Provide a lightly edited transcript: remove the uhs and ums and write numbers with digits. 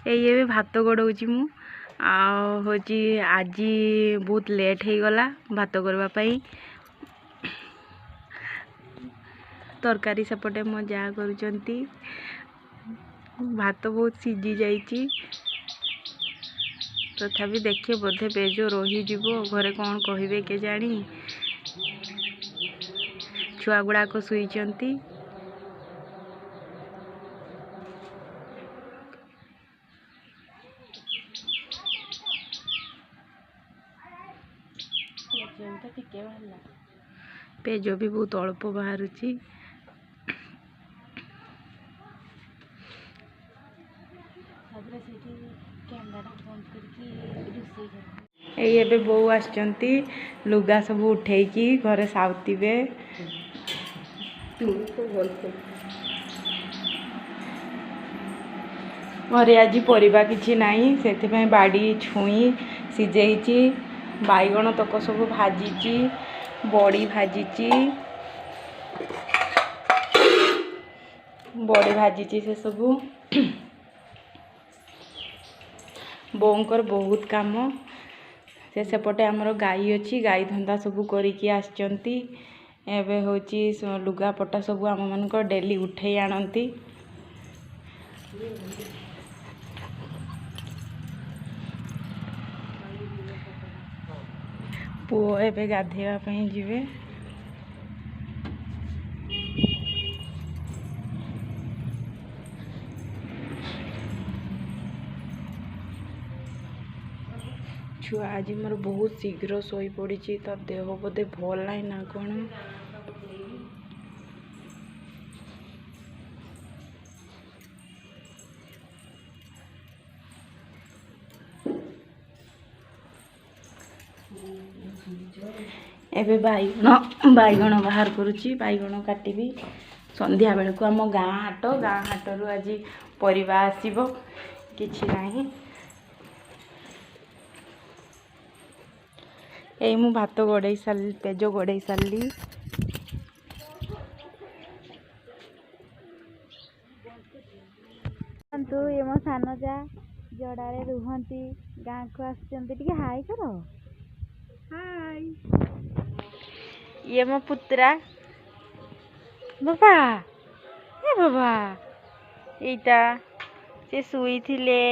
ये भात गड़ाऊँगी मु हूँ आज बहुत लेट हो गला भात करवाई तरकारी सेपटे मो जा करुँच भात बहुत सीझी जाइए तथापि देखिए बोधे पेज रही घरे कौन कहे के जानी छुआ गुड़ाक शुईचंती पेज भी बहुत अल्प बाहर ये बो आसचंती लुगा सब उठेकी घरे साउतीबे घरे आज परिबा किछि नाही सेथिपई बाड़ी छुई सिझेइची बाईगण तक सब भाजीची बड़ी भाजीची से सबू बोंकर बहुत काम से सेपटे आमर गाई अच्छी गाई धंदा सबू करिकी आसचंती एबे होची लुगा पटा सबू आम मान डेली उठे आणती पुओ एबे गाधेवा पई जिवे छुआ आज मोर बहुत शीघ्र शोई पड़ी तो देह बोधे भल ना ना कौन एबे बैगण बाहर करुच्ची बैगण काटिबी संध्या बेलू आम गाँ हाटरू आज परिबा आसीबो किछि नाही यही मु भात गड़े सारी पेज गड़े सारी ये मो सान जा जड़ारे रुहंती गाँ को आसचंती हाय करो हाय ये मो पुत्रा बाबा ए बाबा एटा से शुई थिले